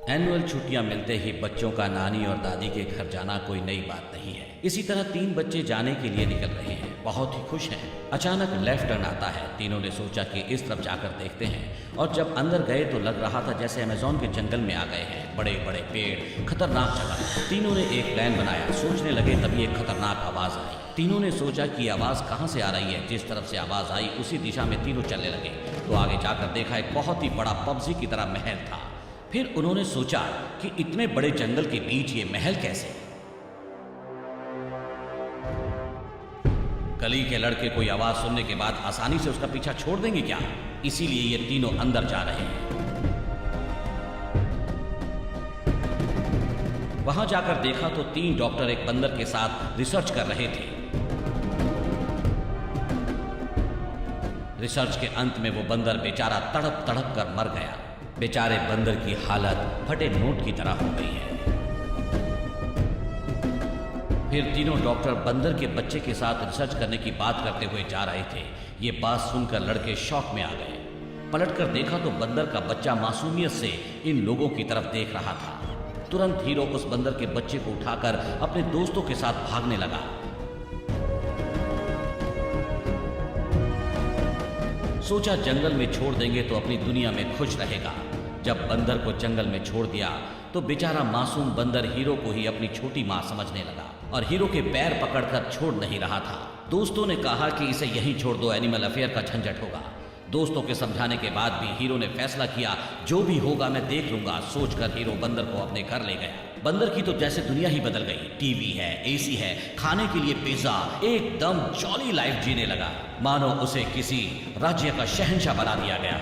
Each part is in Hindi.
एनुअल छुट्टियां मिलते ही बच्चों का नानी और दादी के घर जाना कोई नई बात नहीं है। इसी तरह 3 बच्चे जाने के लिए निकल रहे हैं, बहुत ही खुश हैं। अचानक लेफ्ट टर्न आता है। तीनों ने सोचा कि इस तरफ जाकर देखते हैं, और जब अंदर गए तो लग रहा था जैसे अमेज़न के जंगल में आ गए हैं। बड़े बड़े पेड़, खतरनाक जगह। तीनों ने एक प्लान बनाया। सोचने लगे तभी एक खतरनाक आवाज आई। तीनों ने सोचा कि आवाज कहाँ से आ रही है। जिस तरफ से आवाज आई उसी दिशा में तीनों चलने लगे। तो आगे जाकर देखा एक बहुत ही बड़ा पबजी की तरह महल था। फिर उन्होंने सोचा कि इतने बड़े जंगल के बीच ये महल कैसे? गली के लड़के कोई आवाज सुनने के बाद आसानी से उसका पीछा छोड़ देंगे क्या? इसीलिए ये तीनों अंदर जा रहे हैं। वहां जाकर देखा तो 3 डॉक्टर एक बंदर के साथ रिसर्च कर रहे थे। रिसर्च के अंत में वो बंदर बेचारा तड़प तड़प कर मर गया। बेचारे बंदर की हालत फटे नोट की तरह हो गई है। फिर तीनों डॉक्टर बंदर के बच्चे के साथ रिसर्च करने की बात करते हुए जा रहे थे। ये बात सुनकर लड़के शॉक में आ गए। पलटकर देखा तो बंदर का बच्चा मासूमियत से इन लोगों की तरफ देख रहा था। तुरंत हीरो उस बंदर के बच्चे को उठाकर अपने दोस्तों के साथ भागने लगा। सोचा जंगल में छोड़ देंगे तो अपनी दुनिया में खुश रहेगा। जब बंदर को जंगल में छोड़ दिया तो बेचारा मासूम बंदर हीरो को ही अपनी छोटी माँ समझने लगा और हीरो के पैर पकड़कर छोड़ नहीं रहा था। दोस्तों ने कहा कि इसे यहीं छोड़ दो, एनिमल अफेयर का झंझट होगा। दोस्तों के समझाने के बाद भी हीरो ने फैसला किया जो भी होगा मैं देख लूंगा। सोचकर हीरो बंदर को अपने घर ले गया। बंदर की तो जैसे दुनिया ही बदल गई। टीवी है, एसी है, खाने के लिए पिज्जा, एकदम जॉली लाइफ जीने लगा, मानो उसे किसी राज्य का शहंशाह बना दिया गया।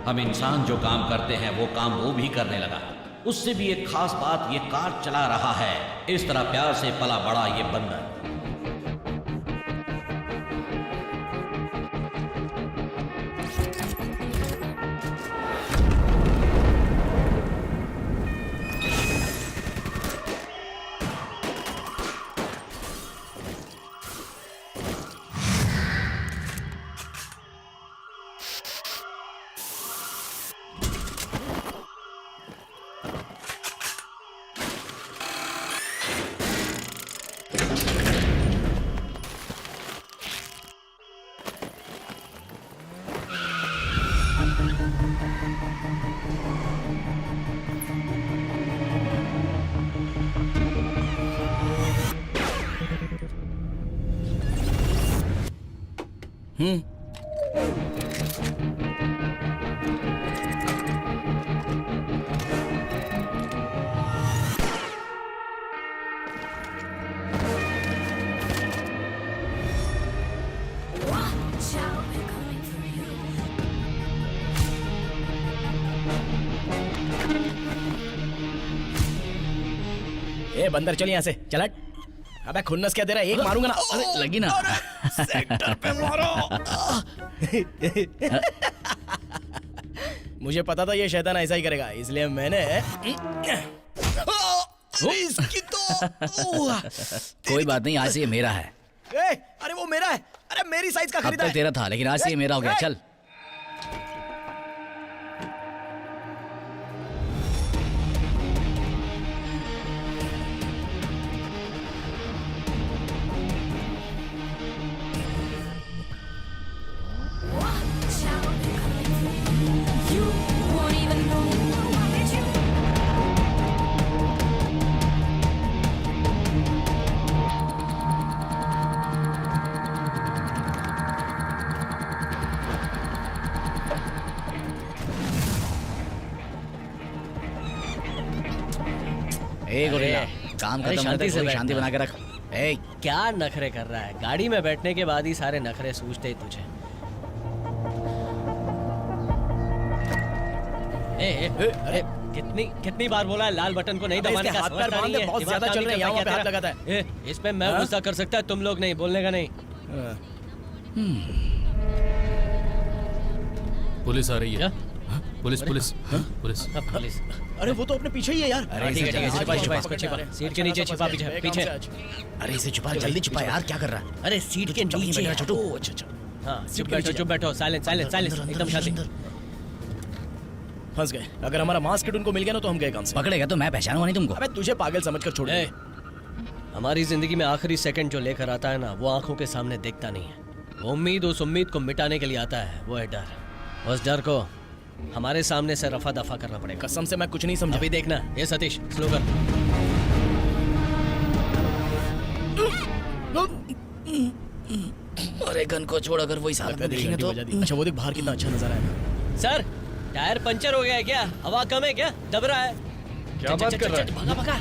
हम इंसान जो काम करते हैं वो काम वो भी करने लगा। उससे भी एक खास बात, ये कार चला रहा है। इस तरह प्यार से पला बड़ा ये बंदर। ए बंदर चल यहाँ से, चल हट। अबे खुन्नस क्या दे रहा है, एक मारूंगा ना। अरे लगी ना। सेक्टर पे मारो। मुझे पता था ये शैतान ऐसा ही करेगा, इसलिए मैंने इसकी तो कोई बात नहीं, आज से ये मेरा है। अरे वो मेरा है, अरे मेरी साइज का अब खरीदा तक है। तेरा था लेकिन आज से ये मेरा हो गया। चल गोरिल्ला, काम खत्म होने तक शांति बना के रख। क्या नखरे कर रहा है? गाड़ी में बैठने के बाद ही सारे नखरे सूझते ही तुझे। अरे कितनी बार बोला है लाल बटन को नहीं दबाने का? समझता नहीं है, बहुत ज्यादा चल रहे हैं, यहाँ पे हाथ लगाता है। इस पे मैं गुस्सा कर सकता है, तुम लोग नहीं, बोलने का नहीं। पुलिस आ रही है। Police police police police. अरे वो तो अपने पीछे ही है यार। अरे ठीक है, ठीक है, छिपा, छिपा, सीट के नीचे छिपा, पीछे। अरे इसे छुपा, जल्दी छुपा यार, क्या कर रहा है? अरे सीट के नीचे। छोटू। हाँ, चुप बैठो, साइलेंस, एकदम शांति। फंस गए। अगर हमारा मास्क किट उनको मिल गया ना तो हम गए काम से। पकड़ेगा तो मैं पहचानूंगा नहीं तुमको। अबे तुझे पागल समझकर छोड़ ए, दे। हमारी जिंदगी में आखिरी सेकंड जो लेकर आता है ना, वो आंखों के सामने दिखता नहीं है। उम्मीद उस उम्मीद को मिटाने के लिए आता है, वो है डर। उस डर को हमारे सामने से रफा दफा करना पड़ेगा। कसम से मैं कुछ नहीं समझा। अभी देखना। ये सतीश स्लो कर। अरे गन को छोड़, अगर वही साथ में दिखेंगे तो। अच्छा वो देख बाहर कितना अच्छा नजारा है। सर टायर पंचर हो गया है क्या? हवा कम है क्या? दब रहा है। क्या बात कर रहा है? भागा भागा।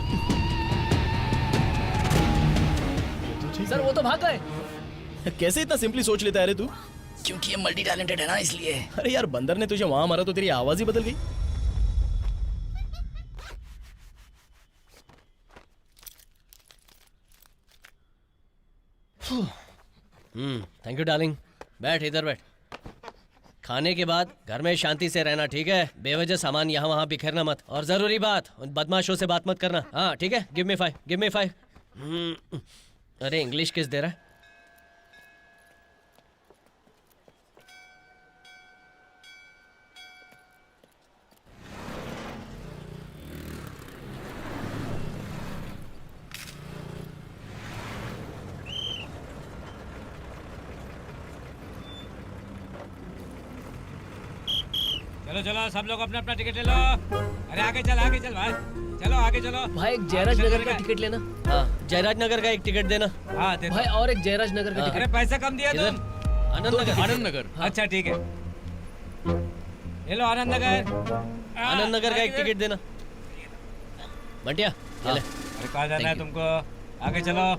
सर वो तो भाग गए। कैसे इतना सिंपली सोच लेता है रे तू? क्योंकि ये मल्टी टैलेंटेड है ना, इसलिए। अरे यार बंदर ने तुझे वहां मारा तो तेरी आवाज ही बदल गई। Thank you darling. बैठ, इधर बैठ। खाने के बाद घर में शांति से रहना, ठीक है? बेवजह सामान यहाँ वहाँ बिखेरना मत। और जरूरी बात, उन बदमाशों से बात मत करना। हाँ ठीक है। Give me 5, give me 5। अरे इंग्लिश किस दे रहा है? चलो चलो सब लोग अपना अपना टिकट ले लो। अरे आगे चल भाई, चलो आगे चलो। भाई एक जयराज नगर का टिकट लेना। हाँ जयराज नगर का एक टिकट देना। हाँ दे दो। भाई और एक जयराज नगर का अरे पैसा कम दिया इधर तुम। आनंद नगर। आनंद नगर। अच्छा ठीक है, ले लो आनंद नगर। आनंद नगर का एक टिकट देना। बंटिया ये ले। अरे कहाँ जाना है तुमको? आगे चलो।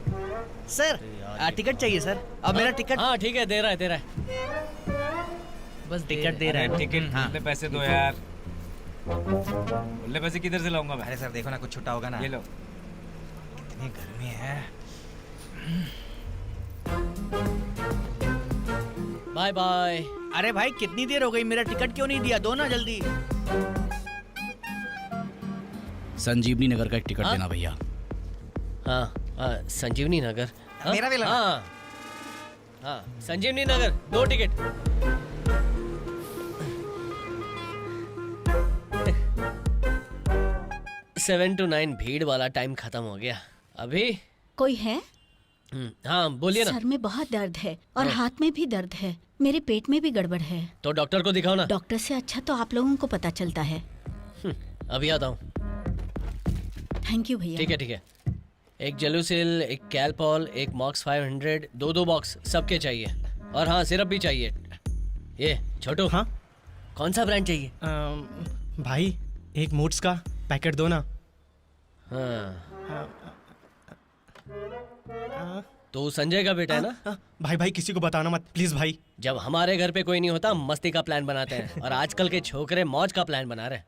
सर टिकट चाहिए सर। अब मेरा टिकट। हाँ ठीक है, दे रहा है दे रहा है। बस टिकट दे रहा है। टिकट कितने पैसे दो यार? बोले पैसे किधर से लाऊंगा मैं? अरे सर देखो ना, कुछ छुट्टा होगा ना। ये लो। इतनी गर्मी है। Bye bye. अरे भाई कितनी देर हो गई, मेरा टिकट क्यों नहीं दिया? दो ना जल्दी। संजीवनी नगर का एक टिकट देना भैया। हाँ संजीवनी नगर। हाँ? मेरा भी लगा। हाँ हाँ Sanjivani Nagar 2 ticket. Seven to 9 भीड़ वाला टाइम खत्म हो गया अभी। कोई है? हाँ बोलिए ना। सर में बहुत दर्द है और हाथ में भी दर्द है। मेरे पेट में भी गड़बड़ है। तो डॉक्टर को दिखाओ ना। डॉक्टर से अच्छा तो आप लोगों को पता चलता है। अभी आता हूँ। थैंक यू भैया। ठीक है ठीक है। एक जेलुसिल, एक कैलपॉल, एक मॉक्स 500, 2 बॉक्स सबके चाहिए। और हाँ सिरप भी चाहिए। ये छोटू। हाँ कौन सा ब्रांड चाहिए? भाई एक मूड्स का पैकेट दो ना। हाँ तो संजय का बेटा है ना? भाई भाई किसी को बताना मत प्लीज भाई। जब हमारे घर पे कोई नहीं होता मस्ती का प्लान बनाते हैं और आजकल के छोकरे मौज का प्लान बना रहे।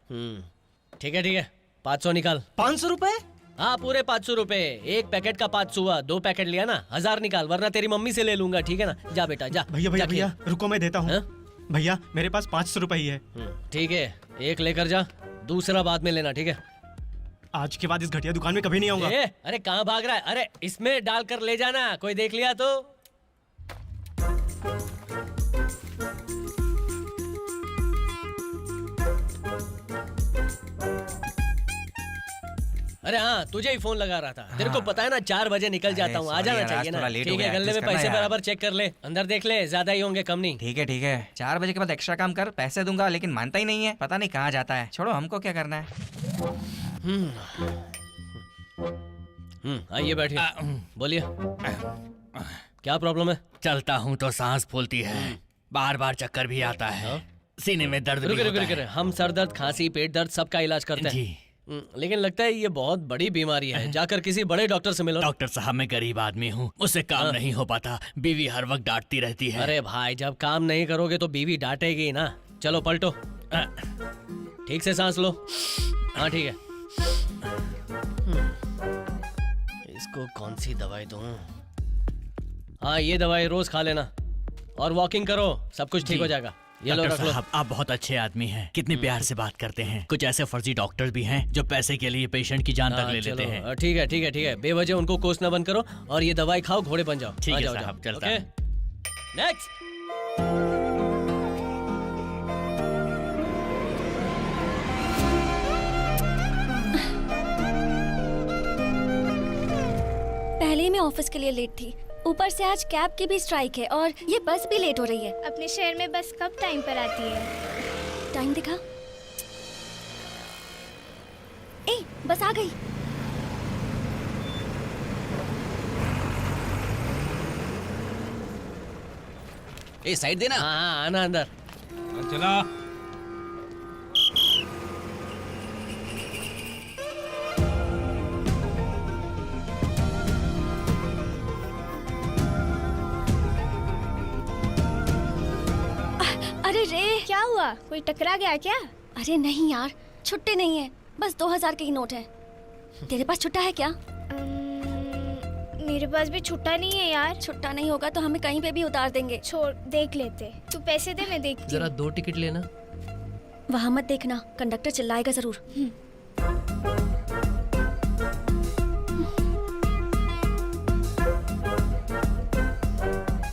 ठीक है 500 निकाल। 500 रुपए? हाँ पूरे 500 रुपए। एक पैकेट का 500 हुआ, 2 पैकेट लिया ना 1000 निकाल, वरना तेरी मम्मी से ले लूंगा। ठीक है ना? जा बेटा जा। भैया भैया भैया रुको मैं देता हूँ। भैया मेरे पास 500 रुपए ही है। ठीक है एक लेकर जा, दूसरा बाद में लेना। ठीक है? आज के बाद इस घटिया दुकान में कभी नहीं आऊंगा। अरे कहाँ भाग रहा है? अरे इसमें डाल कर ले जाना, कोई देख लिया तो। अरे हाँ तुझे ही फोन लगा रहा था। तेरे को पता है ना 4 बजे निकल जाता हूँ, आ जाना चाहिए ना। ठीक है गले में पैसे बराबर चेक कर ले, अंदर देख ले, ज्यादा ही होंगे कम नहीं। ठीक है 4 बजे के बाद एक्स्ट्रा काम कर, पैसे दूंगा। लेकिन मानता ही नहीं है, पता नहीं कहाँ जाता है। छोड़ो हमको क्या करना है। आइए बैठिए, बोलिए क्या प्रॉब्लम है? चलता हूँ तो सांस फूलती है, बार बार चक्कर भी आता है, सीने में दर्द भी होता है। हम सर दर्द, खांसी, पेट दर्द सबका इलाज करते हैं। लेकिन लगता है ये बहुत बड़ी बीमारी है, जाकर किसी बड़े डॉक्टर से मिलो। डॉक्टर साहब मैं गरीब आदमी हूँ, मुझसे काम नहीं हो पाता, बीवी हर वक्त डांटती रहती है। अरे भाई जब काम नहीं करोगे तो बीवी डांटेगी ना। चलो पलटो, ठीक से सांस लो। हाँ ठीक है। इसको कौन सी दवाई दूं? हाँ ये दवाई रोज खा लेना और वॉकिंग करो, सब कुछ ठीक हो जाएगा। ये लो रख लो। आप बहुत अच्छे आदमी हैं, कितने प्यार से बात करते हैं। कुछ ऐसे फर्जी डॉक्टर भी हैं जो पैसे के लिए पेशेंट की जान तक ले लेते हैं। ठीक है बेवजह उनको कोसना बंद करो और ये दवाई खाओ, घोड़े बन जाओ। ठीक है साहब, चलता है। नेक्स्ट। पहले ही मैं ऑफिस के लिए लेट थी, ऊपर से आज कैब की भी स्ट्राइक है और ये बस भी लेट हो रही है। अपने शहर में बस कब टाइम पर आती है? टाइम दिखा। ए, बस आ गई। ए, साइड देना। हाँ, आना अंदर। चलो। अरे रे, क्या हुआ? कोई टकरा गया क्या? अरे नहीं यार, छुट्टे नहीं है, बस 2000 के ही नोट है। तेरे पास छुट्टा है क्या? मेरे पास भी छुट्टा नहीं है यार। छुट्टा नहीं होगा तो हमें कहीं पे भी उतार देंगे। छोड़, देख लेते। तू पैसे दे, मैं देखती जरा हूँ। 2 टिकट लेना। वहाँ मत देखना, कंडक्टर चिल्लाएगा जरूर।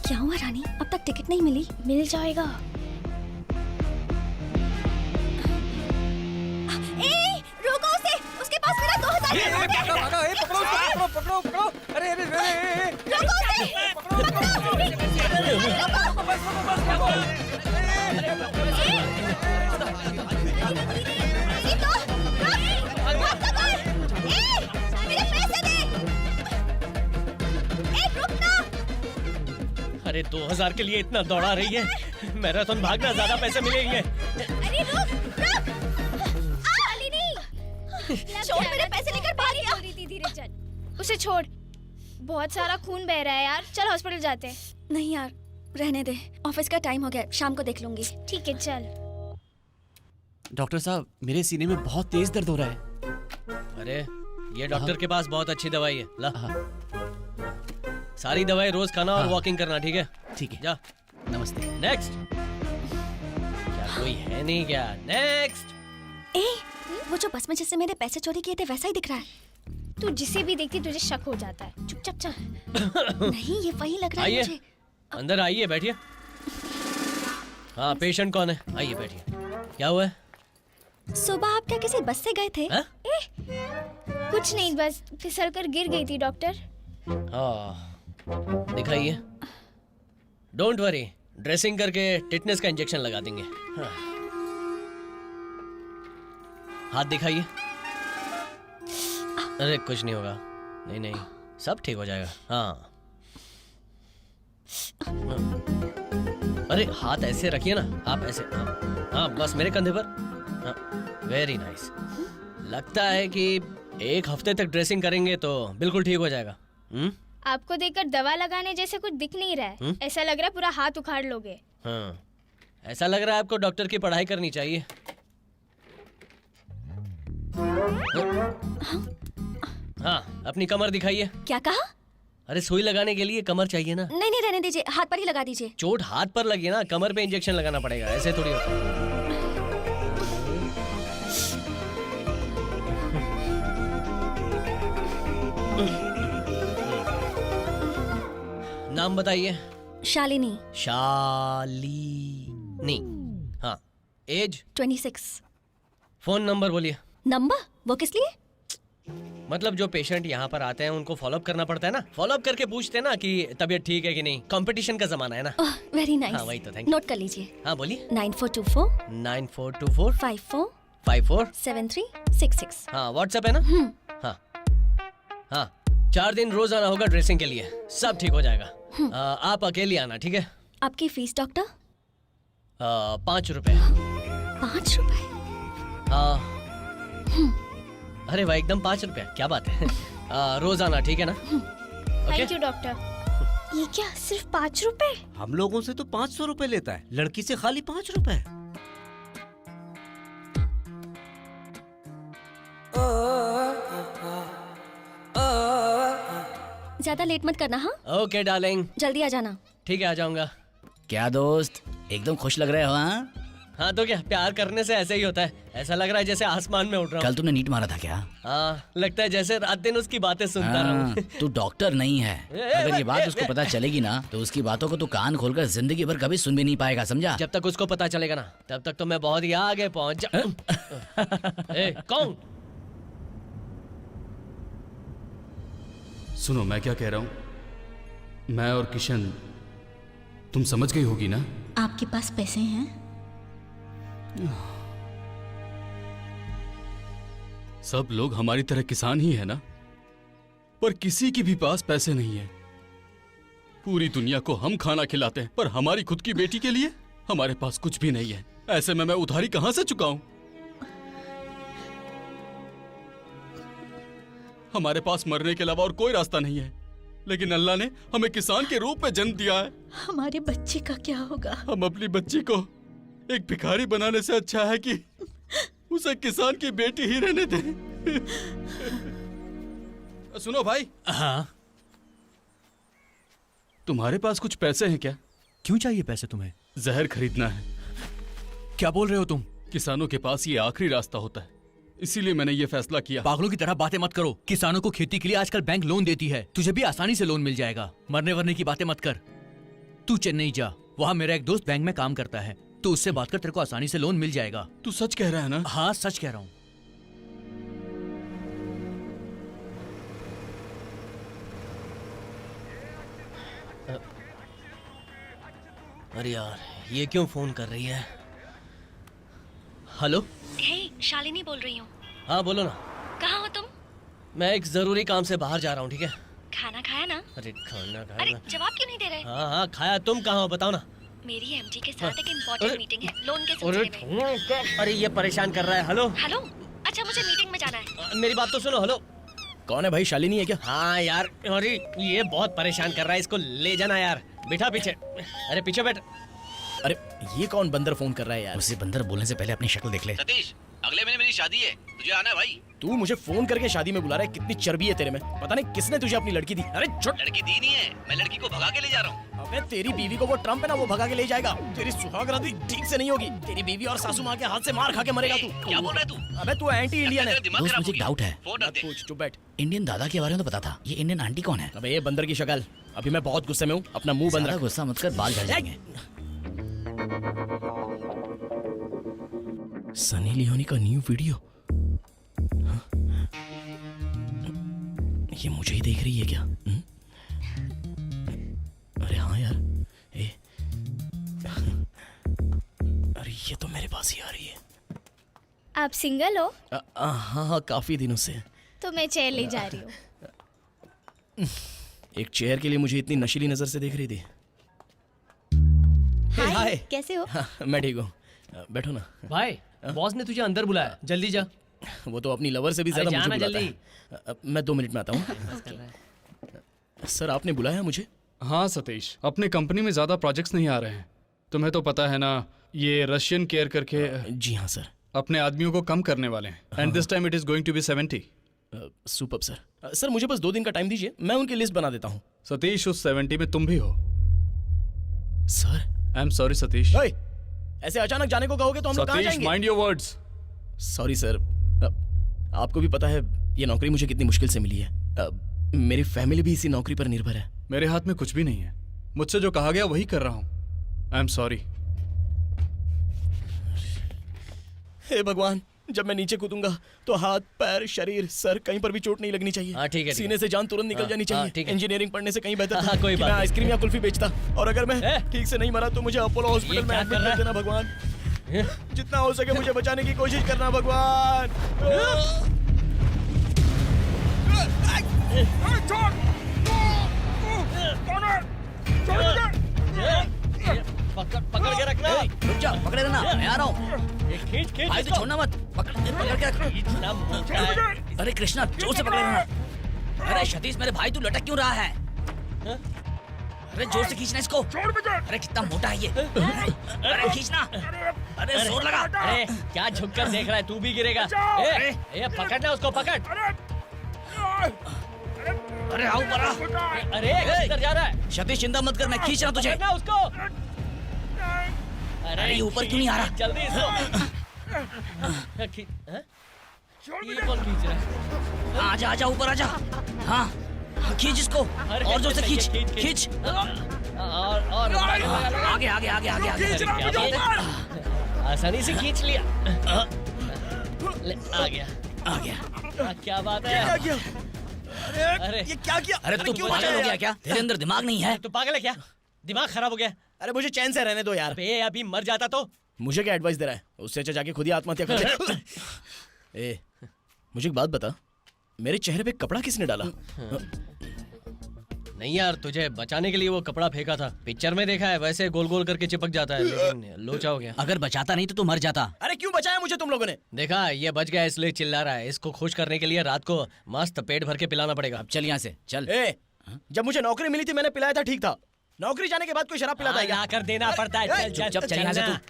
क्या हुआ रानी, अब तक टिकट नहीं मिली? मिल जाएगा। ए, रोको उसे, उसके पास मेरा 2000 का नोट है। पकड़ो। अरे रोको उसे। सीतो, भाग तो कर। ए, मेरे पैसे दे। ए, रुक ना। अरे 2000 के लिए इतना दौड़ा रही है, मैराथन भागना ज्यादा पैसे मिलेंगे। अरे रुक। शालिनी, छोड़, मेरे पैसे लेकर भाग गया। धीरे चल। उसे छोड़, बहुत सारा खून बह रहा है यार। चल हॉस्पिटल जाते हैं। नहीं यार, रहने दे, ऑफिस का टाइम हो गया, शाम को देख लूंगी। ठीक है, चल। डॉक्टर साहब, मेरे सीने में बहुत तेज दर्द हो रहा है। अरे ये डॉक्टर के पास बहुत अच्छी दवाई है, ला। सारी दवाई रोज खाना और वॉकिंग करना, ठीक है? ठीक है। जा। नमस्ते। नेक्स्ट। क्या कोई है नहीं क्या? नेक्स्ट। ए, वो जो बस में जिससे मेरे पैसे चोरी किए थे वैसा ही दिख रहा है। तू जिसे भी देखती तुझे शक हो जाता है। चुपचाप चल। नहीं, ये वही लग रहा है आइए, मुझे। अंदर आइए, बैठिए। हाँ, पेशेंट कौन है? आइए बैठिए। क्या हुआ है? सुबह आप क्या किसी बस से गए थे? हाँ? कुछ नहीं, बस फिसल कर गिर गई थी डॉक्टर। दिखाइए। डोंट वरी, ड्रेसिंग करके टिटनेस का इंजेक्शन लगा देंगे। हाँ। हाथ दिखाइए। अरे कुछ नहीं होगा। नहीं, सब ठीक हो जाएगा। हाँ। अरे हाथ ऐसे रखिए ना, आप ऐसे। हाँ, बस मेरे कंधे पर। Very nice. लगता है कि 1 हफ्ते तक ड्रेसिंग करेंगे तो बिल्कुल ठीक हो जाएगा। आपको देखकर दवा लगाने जैसे कुछ दिख नहीं रहा है। ऐसा लग रहा है पूरा हाथ उखाड़ लोगे। हाँ, ऐसा लग रहा है आपको डॉक्टर की पढ़ाई करनी चाहिए। हाँ, अपनी कमर दिखाइए। क्या कहा? अरे सुई लगाने के लिए कमर चाहिए ना। नहीं, रहने दीजिए, हाथ पर ही लगा दीजिए। चोट हाथ पर लगी ना, कमर पे इंजेक्शन लगाना पड़ेगा, ऐसे थोड़ी होता है। नाम बताइए। शालिनी। शालिनी। हाँ, एज 26। फोन नंबर बोलिए। नंबर? वो किस लिए? मतलब जो पेशेंट यहाँ पर आते हैं उनको फॉलोअप करना पड़ता है ना, फॉलोअप करके पूछते हैं ना कि तबीयत ठीक है कि नहीं। कंपटीशन का जमाना है ना। Very nice. हाँ, वही तो, थैंक यू। नोट कर लीजिए। हाँ, बोलिए। 9424 9424 54 54 7366। हाँ, व्हाट्सएप है ना। हाँ हाँ, 4 दिन रोज आना होगा ड्रेसिंग के लिए, सब ठीक हो जाएगा। आप अकेली आना, ठीक है? आपकी फीस डॉक्टर? 5 रुपए। 5 रुपए? हाँ। अरे वाह, एकदम 5 रुपए, क्या बात है। रोज आना, ठीक है ना? Thank you doctor. ये क्या, सिर्फ 5 रुपए? हम लोगों से तो 500 रुपए लेता है, लड़की से खाली 5 रुपए। ज्यादा लेट मत करना। हाँ, ओके डार्लिंग, जल्दी आ जाना। ठीक है, आ जाऊंगा। क्या दोस्त, एकदम खुश लग रहे हो? हाँ तो क्या, प्यार करने से ऐसे ही होता है। ऐसा लग रहा है जैसे आसमान में उड़ रहा हूँ। कल तूने नीट मारा था क्या? हाँ, लगता है जैसे रात दिन उसकी बातें सुनता रहूं। तू डॉक्टर नहीं है। अगर ये बात उसको पता चलेगी ना तो उसकी बातों को तू कान खोलकर जिंदगी भर कभी सुन भी नहीं पाएगा, समझा? जब तक उसको पता चलेगा ना, तब तक तो मैं बहुत ही आगे पहुंच जा। कौन? सुनो मैं क्या कह रहा हूं, मैं और किशन, तुम समझ गई होगी ना? आपके पास पैसे हैं? सब लोग हमारी तरह किसान ही है ना, पर किसी के भी पास पैसे नहीं है। पूरी दुनिया को हम खाना खिलाते हैं, पर हमारी खुद की बेटी के लिए हमारे पास कुछ भी नहीं है। ऐसे में मैं उधारी कहां से चुकाऊं? हमारे पास मरने के अलावा और कोई रास्ता नहीं है, लेकिन अल्लाह ने हमें किसान के रूप में जन्म दिया है। हमारे बच्चे का क्या होगा? हम अपनी बच्ची को एक भिखारी बनाने से अच्छा है कि उसे किसान की बेटी ही रहने दें। सुनो भाई। हाँ, तुम्हारे पास कुछ पैसे हैं क्या? क्यों चाहिए पैसे तुम्हें? जहर खरीदना है। क्या बोल रहे हो तुम? किसानों के पास ये आखिरी रास्ता होता है, इसीलिए मैंने ये फैसला किया। पागलों की तरह बातें मत करो। किसानों को खेती के लिए आजकल बैंक लोन देती है, तुझे भी आसानी से लोन मिल जाएगा। मरने वरने की बातें मत कर। तू चेन्नई जा, वहाँ मेरा एक दोस्त बैंक में काम करता है, तो उससे बात कर, तेरे को आसानी से लोन मिल जाएगा। तू सच कह रहा है ना? हाँ सच कह रहा हूँ। अरे यार, ये क्यों फोन कर रही है? हेलो। हे, शालिनी बोल रही हूँ। हाँ बोलो ना। कहाँ हो तुम? मैं एक जरूरी काम से बाहर जा रहा हूँ, ठीक है? खाना खाया ना? अरे खाना अरे खाया ना। जवाब क्यों नहीं दे रहे? हाँ हाँ खाया। तुम कहाँ हो बताओ ना। मेरी एमडी के साथ एक इम्पोर्टेंट अरे- मीटिंग है लोन के सिलसिले में। अरे ये परेशान कर रहा है। हेलो। हेलो, अच्छा मुझे मीटिंग में जाना है। मेरी बात तो सुनो। हेलो। कौन है भाई? शालिनी है क्या? हाँ यार, अरे ये बहुत परेशान कर रहा है, इसको ले जाना यार। बैठा पीछे। अरे पीछे बैठ। अरे ये कौन बंदर फोन कर रहा है यार? उसे बंदर बोलने से पहले अपनी शक्ल देख ले। सतीश, अगले महीने मेरी शादी है, तुझे आना है भाई। तू मुझे फोन करके शादी में बुला रहा है? कितनी चर्बी है तेरे में। पता नहीं किसने तुझे अपनी लड़की दी। अरे छोड़। लड़की दी नहीं है, मैं लड़की को भगा के ले जा रहा हूँ। अबे तेरी बीवी को वो ट्रम्प है ना, वो भगा के ले जाएगा। तेरी सुहागराती ठीक से नहीं होगी। तेरी बीवी और सासू माँ के हाथ से मार खा के मरेगा तू। क्या बोल रहा है तू? अबे तू एंटी इंडियन है। दिमाग दोस्त, खराब मुझे हो एक गया। डाउट है। फोन रख दे। पूछ, चुप बैठ। इंडियन दादा के बारे में तो पता था, ये इंडियन आंटी कौन है? अबे ये बंदर की शक्ल। अभी मैं बहुत गुस्से में हूँ, अपना मुंह बंद ज्यादा रख। गुस्सा मत कर, बाल झड़ जाएंगे। सनी लियोनी का न्यू वीडियो। हाँ? ये मुझे ही देख रही है क्या? अरे हाँ यार, अरे ये तो मेरे पास ही आ रही है। आप सिंगल हो? हाँ, काफी दिनों से। तो मैं चेयर ले जा रही हूँ। एक चेयर के लिए मुझे इतनी नशीली नजर से देख रही थी। हाय। कैसे हो? हाँ, मैं ठीक हूँ। बैठो ना। भाई, बॉस ने तुझे अंदर बुलाया, जल्दी जा। वो तो अपनी लवर से भी ज्यादा अरे मुझे जाना बुलाता है। मैं 2 मिनट में आता हूँ। सर आपने बुलाया मुझे? हाँ सतीश, अपने कंपनी में ज्यादा प्रोजेक्ट्स नहीं आ रहे हैं। तुम्हें तो पता है ना, ये रशियन केयर करके जी हाँ सर। अपने आदमियों को कम करने वाले हैं। And this time it is going to be 70। Super sir. Sir मुझे बस 2 दिन का टाइम दीजिए, मैं उनकी लिस्ट बना देता हूँ। सतीश, उस 70 में तुम भी हो। Sir I am sorry Satish. ओए, ऐसे अचानक जाने को कहोगे तो हम लोग कहाँ सतीश, जाएंगे? Mind your words. Sorry sir. आपको भी पता है ये नौकरी मुझे कितनी मुश्किल से मिली है। मेरी फैमिली भी इसी नौकरी पर निर्भर है। मेरे हाथ में कुछ भी नहीं है, मुझसे जो कहा गया वही कर रहा हूँ। I am sorry. हे भगवान, जब मैं नीचे कूदूंगा तो हाथ, पैर, शरीर, सर कहीं पर भी चोट नहीं लगनी चाहिए। हाँ, ठीक है, ठीक सीने है। से जान तुरंत निकल हाँ, जानी हाँ, चाहिए। ठीक है। इंजीनियरिंग पढ़ने से कहीं बेहतर हाँ, था कोई कि बात मैं नहीं। आइसक्रीम या कुल्फी बेचता। और अगर मैं ए? ठीक से नहीं मरा तो मुझे अपोलो हॉस्पिटल में क्या एडमिट कर रहा कर है? देना भगवान। जितना हो सके मुझे बचाने की कोशिश करना भगवान। पकड़ के रखना। रुक जा, पकड़े रहना, मैं आ रहा हूँ। ये खींच खींच भाई तो इसको। छोड़ना मत, पकड़ के रख। इतना मोटा है। अरे कृष्णा, जोर से पकड़े रहना। अरे सतीश, मेरे भाई तू लटक क्यों रहा है? अरे जोर से खींचना इसको। अरे कितना मोटा है ये। अरे खींचना। अरे जोर लगा। अरे क्या झुक कर देख रहा है, तू भी गिरेगा। ए, पकड़ना उसको, पकड़। अरे आओ बड़ा। अरे किधर जा रहा है? सतीश चिंता मत कर, मैं खींच रहा हूँ तुझे। पकड़ना उसको। अरे ये ऊपर क्यों नहीं आ रहा? जल्दी इसको। हैं? ये कौन खींच रहा है? आजा आजा, ऊपर आजा। हाँ खींच इसको, और जोर से खींच खींच। और आगे आगे आगे आगे आगे। आसानी से खींच लिया। ले, आ गया। आ गया। क्या बात है? अरे ये क्या किया? अरे तू क्यों पागल बचाया हो गया यार? क्या? तेरे अंदर दिमाग नहीं है? तू पागल है क्या? दिमाग खराब हो गया? अरे मुझे चैन से रहने दो यार। बे अभी मर जाता तो। मुझे क्या एडवाइस दे रहा है? उससे अच्छा जाके खुद ही आत्महत्या कर ले। ए, मुझे एक बात बता, मेरे चेहरे पे कपड़ा किसने डाला? नहीं यार, तुझे बचाने के लिए वो कपड़ा फेंका था। पिक्चर में देखा है, वैसे गोल गोल करके चिपक जाता है, लेकिन लोचा हो गया। अगर बचाता नहीं तो तू मर जाता। अरे क्यों बचाया मुझे तुम लोगों ने? देखा, ये बच गया इसलिए चिल्ला रहा है। इसको खुश करने के लिए रात को मस्त पेट भर के पिलाना पड़ेगा। अब चल यहाँ से चल। ए, जब मुझे नौकरी मिली थी मैंने पिलाया था, ठीक था। नौकरी जाने के बाद कोई शराब पिलाता है क्या? ला कर देना पड़ता है। चल चल चुप चल यहाँ से चलना। तू।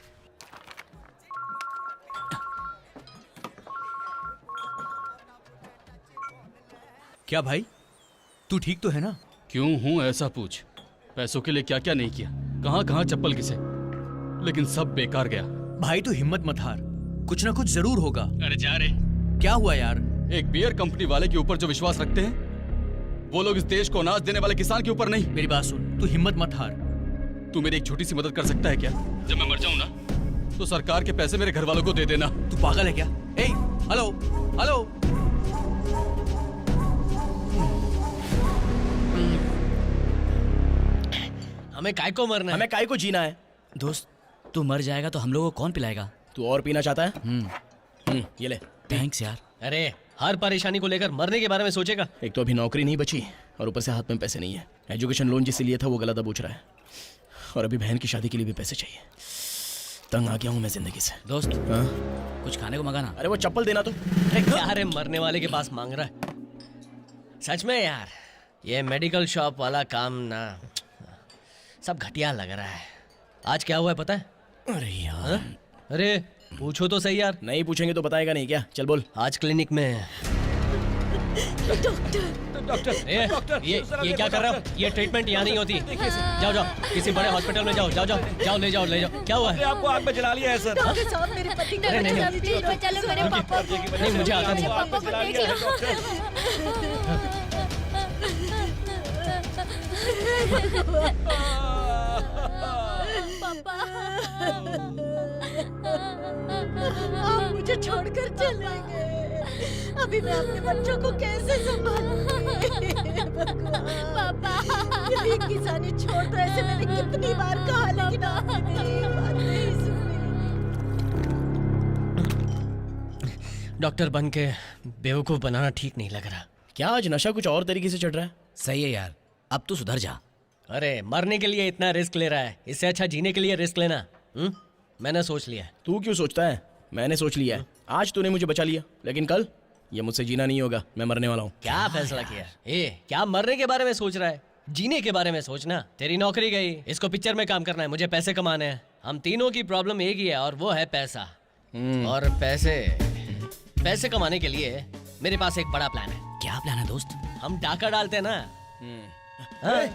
क्या भाई, तू ठीक तो है ना? क्यों हूँ ऐसा पूछ। पैसों के लिए क्या क्या नहीं किया, कहाँ कहाँ चप्पल घिसे, लेकिन सब बेकार गया। भाई तू हिम्मत मत हार, कुछ ना कुछ जरूर होगा। अरे जा रे। क्या हुआ यार? एक बियर कंपनी वाले के ऊपर जो विश्वास रखते हैं, वो लोग इस देश को अनाज देने वाले किसान के ऊपर नहीं। मेरी बात सुन, तू हिम्मत मत हार। तू मेरी एक छोटी सी मदद कर सकता है क्या? जब मैं मर जाऊँ ना, तो सरकार के पैसे मेरे घर वालों को दे देना। तू पागल है क्या? ए, हेलो हेलो। हमें काय को मरना है? हमें काय को जीना है। दोस्त, तू मर जाएगा तो हम लोगों को कौन पिलाएगा? तू और पीना चाहता है? ये ले। थैंक्स यार। अरे हर परेशानी को लेकर मरने के बारे में सोचेगा? एक तो अभी नौकरी नहीं बची और ऊपर से हाथ में पैसे नहीं है। एजुकेशन लोन जिससे लिया था वो गला दबोच रहा है, और अभी बहन की शादी के लिए भी पैसे चाहिए। तंग आ गया हूँ मैं जिंदगी से। दोस्त, हाँ? कुछ खाने को मंगाना। अरे वो चप्पल देना तो। अरे क्या रे, मरने वाले के पास मांग रहा है? सच में यार, ये मेडिकल शॉप वाला काम ना सब घटिया लग रहा है। आज क्या हुआ है पता है? अरे यार। हाँ? अरे पूछो तो सही यार। नहीं पूछेंगे तो बताएगा नहीं क्या? चल बोल। आज क्लिनिक में डॉक्टर, ये क्या कर रहा हो? ये ट्रीटमेंट यहाँ नहीं होती। जाओ जाओ, किसी बड़े हॉस्पिटल में जाओ। जाओ जाओ जाओ, ले जाओ ले जाओ। क्या हुआ है? आपको आग में जला लिया है सर। मेरे पति अरे नहीं, प्लीज बचा लो मेरे पापा को। नहीं, मुझे आता नहीं। पापा को देख लो। पापा, आप मुझे छोड़कर चले गए। अभी मैं अपने बच्चों को कैसे संभालूंगी? पापा, ये किसानी छोड़ दो, ऐसे मैंने कितनी बार कहा, लेकिन आपने मेरी बात नहीं सुनी। डॉक्टर बन के बेवकूफ बनाना ठीक नहीं लग रहा। क्या आज नशा कुछ और तरीके से चढ़ रहा है? सही है यार, अब तू सुधर जा। अरे मरने के लिए इतना रिस्क ले रहा है, इससे अच्छा जीने के लिए रिस्क लेना। मैंने सोच लिया। तू क्यों सोचता है? मैंने सोच लिया है। आज तूने मुझे बचा लिया, लेकिन कल ये मुझसे जीना नहीं होगा। मैं मरने वाला हूँ। क्या फैसला किया? क्या मरने के बारे में सोच रहा है? जीने के बारे में सोचना। तेरी नौकरी गई, इसको पिक्चर में काम करना है, मुझे पैसे कमाने हैं। हम तीनों की प्रॉब्लम एक ही है, और वो है पैसा। और पैसे कमाने के लिए मेरे पास एक बड़ा प्लान है। क्या प्लान है दोस्त? हम डाका डालते हैं ना। हाँ?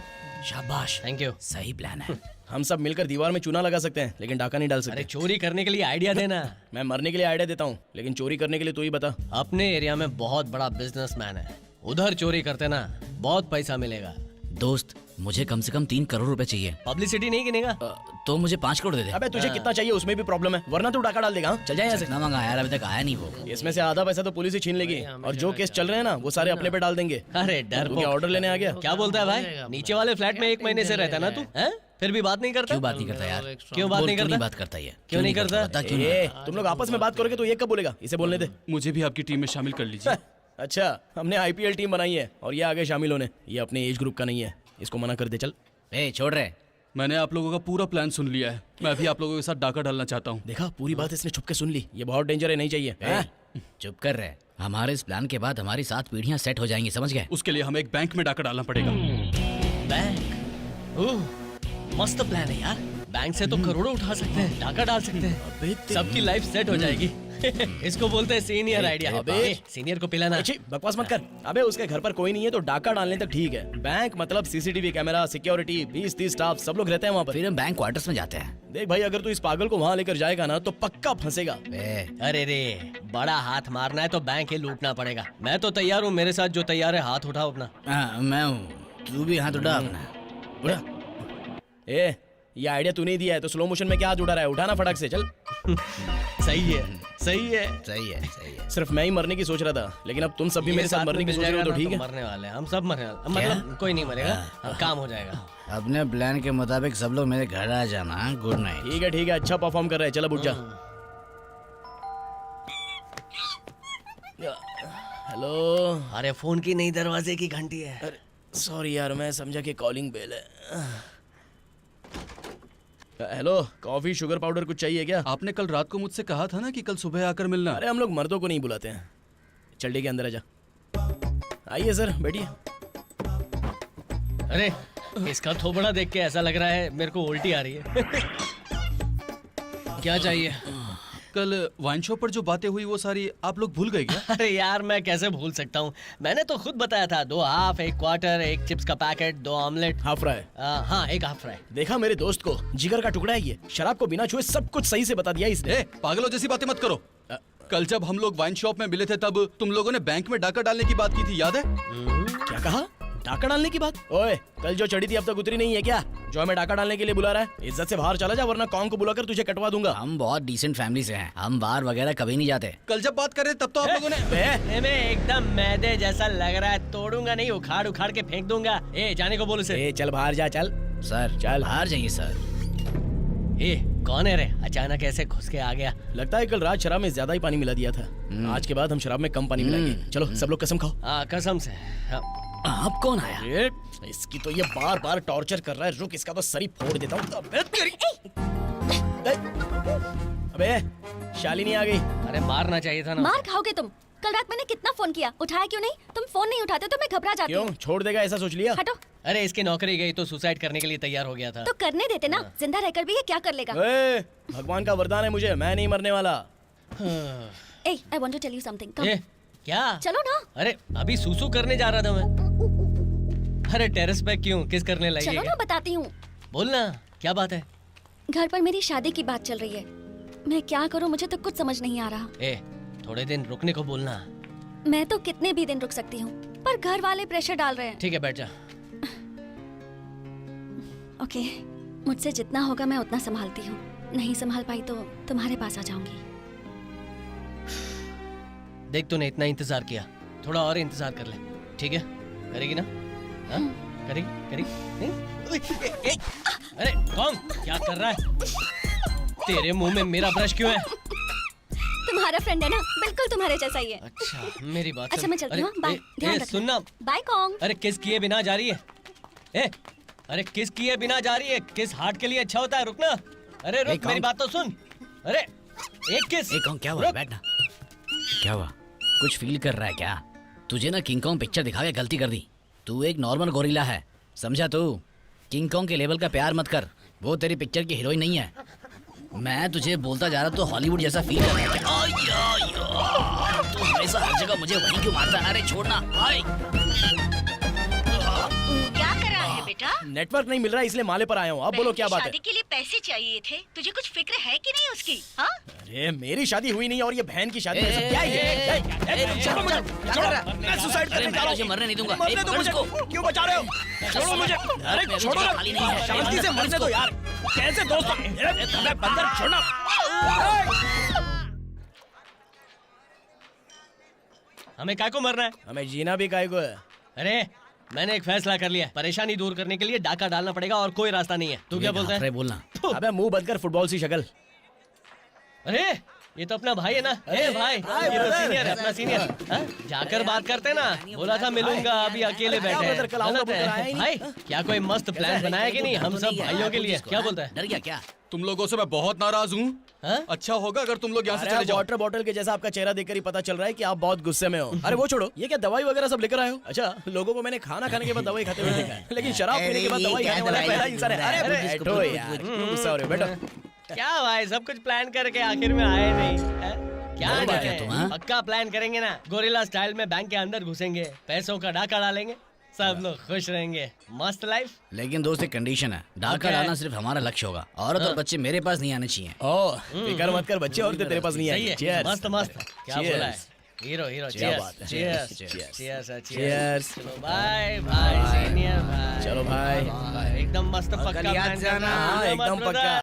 शाबाश, थैंक यू। सही प्लान है। हम सब मिलकर दीवार में चूना लगा सकते हैं, लेकिन डाका नहीं डाल अरे सकते। चोरी करने के लिए आइडिया देना। मैं मरने के लिए आइडिया देता हूँ, लेकिन चोरी करने के लिए तू ही बता। अपने एरिया में बहुत बड़ा बिजनेसमैन है, उधर चोरी करते ना, बहुत पैसा मिलेगा। दोस्त, मुझे कम से कम 3 करोड़ रुपए चाहिए। पब्लिसिटी नहीं गिनेगा? तो मुझे 5 करोड़ दे दे। अबे तुझे कितना चाहिए उसमें भी प्रॉब्लम है, वरना तू डाका डाल देगा। हाँ? चल जाए यहाँ से। कितना मांगा यार, अभी तक आया नहीं वो। इसमें से आधा पैसा तो पुलिस ही छीन लेगी, और जो केस चल रहे हैं ना वो सारे अपने पे डाल देंगे। अरे डर, तू क्या ऑर्डर लेने आ गया? क्या बोलता है भाई? नीचे वाले फ्लैट में 1 महीने से रहता है ना तू, हैं? फिर भी बात नहीं करता? क्यों बात नहीं करता यार? क्यों बात नहीं करता? बात करता है? क्यों नहीं करता? बता क्यों नहीं? ए, तुम लोग आपस में बात करोगे तो ये कब बोलेगा? इसे बोलने दे। मुझे भी आपकी टीम में शामिल कर लीजिए। अच्छा, हमने आईपीएल टीम बनाई है और ये आगे शामिल होने। ये अपने एज ग्रुप का नहीं है, इसको मना कर दे। चल छोड़ रहे। मैंने आप लोगों का पूरा प्लान सुन लिया है। मैं भी आप लोगों के साथ डाका डालना चाहता हूँ। देखा, पूरी बात इसने छुप के सुन ली। ये बहुत डेंजर है, नहीं चाहिए। चुप कर रहे। हमारे इस प्लान के बाद हमारी 7 पीढ़ियां सेट हो जाएंगी, समझ गए? उसके लिए हमें एक बैंक में डाका डालना पड़ेगा। बैंक? ओह, मस्त प्लान है यार। बैंक से तो करोड़ों उठा सकते हैं, डाका डाल सकते हैं, सबकी लाइफ सेट हो जाएगी। इसको बोलते हैं सीनियर आइडिया। अबे सीनियर को पिलाना। बकवास मत कर। अबे उसके घर पर कोई नहीं है तो डाका डालने तक ठीक है। बैंक मतलब सीसीटीवी कैमरा, सिक्योरिटी, 20-30 स्टाफ, सब लोग रहते हैं वहाँ पर। फिर हम बैंक क्वार्टर्स में जाते हैं। देख भाई, अगर तू इस पागल को वहाँ लेकर जाएगा ना तो पक्का फंसेगा। अरे रे, बड़ा हाथ मारना है तो बैंक ही लूटना पड़ेगा। मैं तो तैयार हूँ, मेरे साथ जो तैयार है हाथ उठाओ अपना। मैं हूँ, तू भी हाथ उठा अपना। उठा। ये आइडिया तूने ही दिया है तो स्लो मोशन में क्या हाथ उठा रहा है? उठाना फटाक से, चल। सही है, सही है। सही है सही है। सिर्फ मैं ही मरने की सोच रहा था, लेकिन अब तुम सब भी ये मेरे साथ मरने की मिल सोच रहे हो जाएगा तो ना, ठीक है। मरने वाले हैं हम, सब मरने वाले, मतलब कोई नहीं मरेगा, काम हो जाएगा। अपने प्लान के मुताबिक सब लोग मेरे घर आ जाना। Good night. ठीक है, अच्छा परफॉर्म कर रहे हैं, चलो उठ जा। हेलो। अरे फोन की नहीं, दरवाजे की घंटी है। अरे सॉरी यार, मैं समझा कि कॉलिंग बेल है। हेलो, कॉफी शुगर पाउडर कुछ चाहिए क्या? आपने कल रात को मुझसे कहा था ना कि कल सुबह आकर मिलना। अरे हम लोग मर्दों को नहीं बुलाते हैं। चल ठीक है, अंदर आ जा। आइए सर, बैठिए। अरे इसका थोबड़ा देख के ऐसा लग रहा है मेरे को उल्टी आ रही है। क्या चाहिए? कल वाइन शॉप पर जो बातें हुई वो सारी आप लोग भूल गए क्या? अरे यार मैं कैसे भूल सकता हूँ, मैंने तो खुद बताया था 2 हाफ, 1 क्वार्टर, 1 चिप्स का पैकेट, 2 ऑमलेट, हाफ फ्राई। हाँ 1 हाफ फ्राई। देखा मेरे दोस्त को, जिगर का टुकड़ा है ये। शराब को बिना छुए सब कुछ सही से बता दिया इसने। ए, पागलों जैसी बातें मत करो। कल जब हम लोग वाइन शॉप में मिले थे तब तुम लोगों ने बैंक में डाका डालने की बात की थी, याद है? क्या कहा? डाका डालने की बात? ओए, कल जो चढ़ी थी अब तक उतरी नहीं है क्या? जो हमें डाका डालने के लिए बुला रहा है, इज्जत से बाहर चला जा वरना कॉन्ग को बुलाकर तुझे कटवा दूंगा। हम बहुत डिसेंट फैमिली से हैं, हम बाहर वगैरह कभी नहीं जाते। कल जब बात कर रहे तब तो आप लोगों ने मैं एकदम मैदे जैसा लग रहा है, तोड़ूंगा नहीं, उखाड़ उखाड़ के फेंक दूंगा। ए जाने को बोल उसे। ए चल बाहर जा, चल सर चल बाहर जाइए सर। ए कौन है रे, अचानक ऐसे घुस के आ गया? लगता है कल रात शराब में ज्यादा ही पानी मिला दिया था। आज के बाद हम शराब में कम पानी मिलाएंगे। चलो सब लोग कसम खाओ। हाँ कसम से। आप कौन आया? ये इसकी तो ये बार बार टॉर्चर कर रहा है। रुक, इसका तो सर ही फोड़ देता हूँ। अबे शालिनी आ गई। अरे मारना चाहिए था ना। मार खाओगे तुम। कल रात मैंने कितना फोन किया, उठाया क्यों नहीं? तुम फोन नहीं उठाते तो मैं घबरा जाती हूँ। क्यों छोड़ देगा ऐसा सोच लिया? हटो। अरे इसकी नौकरी गई तो सुसाइड करने के लिए तैयार हो गया था। तो करने देते ना, जिंदा रहकर भी ये क्या कर लेगा? ए, भगवान का वरदान है मुझे, मैं नहीं मरने वाला। ए, I want to tell you something. Come. ए, क्या? चलो ना। अरे अभी सूसू करने जा रहा था मैं। अरे टेरेस पे क्यों, किस करने लगी? चलो ना, बताती हूँ। बोलना क्या बात है? घर पर मेरी शादी की बात चल रही है। मैं क्या करूँ, मुझे तो कुछ समझ नहीं आ रहा। ए थोड़े दिन रुकने को बोलना। मैं तो कितने भी दिन रुक सकती हूँ, पर घर वाले प्रेशर डाल रहे हैं। ठीक है बैठ जा। ओके, मुझसे जितना होगा मैं उतना संभालती हूँ। नहीं संभाल पाई तो तुम्हारे पास आ जाऊंगी। देख तूने इतना इंतजार किया, थोड़ा और इंतजार कर ले, ठीक है? करेगी ना? हाँ? करेगी करेगी नहीं? अरे कौन क्या कर रहा है? तेरे मुंह में मेरा ब्रश क्यों है? तुम्हारा फ्रेंड है ना, बिल्कुल तुम्हारे जैसा ही है। अच्छा मेरी बात अच्छा मैं चलती हूँ, बाय। ध्यान रखना। सुनना। बाय कॉन्ग। अरे किस किए बिना जा रही है? ए अरे किस किए बिना जा रही है? किस हार्ट के लिए अच्छा होता है? रुकना। अरे रुक, मेरी बात तो सुन। अरे एक किस। एक क्या हुआ? बैठना। क्या हुआ? कुछ फील कर रहा है क्या? तुझे ना किंग कॉन्ग पिक्चर दिखा के गलती कर दी। तू एक नॉर्मल गोरिल्ला है, समझा? तू किंग कॉन्ग के लेवल का प्यार मत कर, वो तेरी पिक्चर की हीरोइन नहीं है। मैं तुझे बोलता जा रहा तो हॉलीवुड जैसा फील कर रहा है। तू हमेशा हर जगह मुझे वहीं क्यों मारता है? अरे छोड़ना। क्या कर रहा है बेटा? नेटवर्क नहीं मिल रहा है इसलिए माले पर आया हूँ। अब बोलो क्या बात है? शादी के लिए पैसे चाहिए थे, तुझे कुछ फिक्र है कि नहीं उसकी? हाँ? अरे मेरी शादी हुई नहीं और ये बहन की शादी है। सब क्या है ये? छोड़ो मुझे, छोड़ो। मैं सुसाइड करने जा रहा हूँ। तुझे मरने नहीं दूंगा। मरने दो मुझे। क्यों बचा रहे हो? छोड़ो मुझे। अरे छोड़ो ना, शांति से मरने दो यार। कैसे दोस्त हो? अरे बंदर छोड़ना। हमें काय को मरना है? हमें जीना भी काय को है। अरे मैंने एक फैसला कर लिया, परेशानी दूर करने के लिए डाका डालना पड़ेगा और कोई रास्ता नहीं है। तू क्या बोलता है? बोलना। अबे मुंह बंद कर, फुटबॉल सी शक्ल। अरे ये तो अपना भाई है ना। अरे भाई ये तो सीनियर है, अपना सीनियर। हाँ? जाकर बात करते ना, बोला था मिलूंगा, अभी अकेले बैठे हैं। गलत है भाई। क्या कोई मस्त प्लान बनाया कि नहीं हम सब भाइयों के लिए? क्या बोलता है? डर गया क्या? तुम लोगों से मैं बहुत नाराज हूँ। अच्छा होगा अगर तुम लोग यहाँ से चले जाओ। वाटर बॉटल के जैसा आपका चेहरा देखकर ही पता चल रहा है कि आप बहुत गुस्से में हो। अरे वो छोड़ो, ये क्या दवाई वगैरह सब लेकर आए हो? अच्छा, लोगों को मैंने खाना खाने के बाद दवाई खाते हुए देखा है, लेकिन शराब पीने के बाद दवाई खाने वाला पहला इंसान है। अरे बैठो यार, क्यों गुस्सा हो रहे हो? बैठो। क्या भाई सब कुछ प्लान करके आखिर में आए नहीं है? क्या क्या डर है? तुम, हाँ? पक्का प्लान करेंगे ना, गोरिल्ला स्टाइल में बैंक के अंदर घुसेंगे, पैसों का डाका डालेंगे, सब लोग खुश रहेंगे, मस्त लाइफ। लेकिन दोस्त एक कंडीशन है, डाका डालना सिर्फ हमारा लक्ष्य होगा। औरत और बच्चे मेरे पास नहीं आने चाहिए। ओह फिकर मत कर, बच्चे और तेरे पास नहीं आएंगे। Cheers. मस्त मस्त। क्या Cheers. बोला है? Hero hero. क्या cheers, बात है? cheers, Cheers. cheers, cheers. Cheers. चलो बाय भाई, सीनियर भाई। चलो भाई। एकदम मस्त पक्का याद प्लान से आना। करना। हाँ, भूलो मत एकदम brother। पक्का।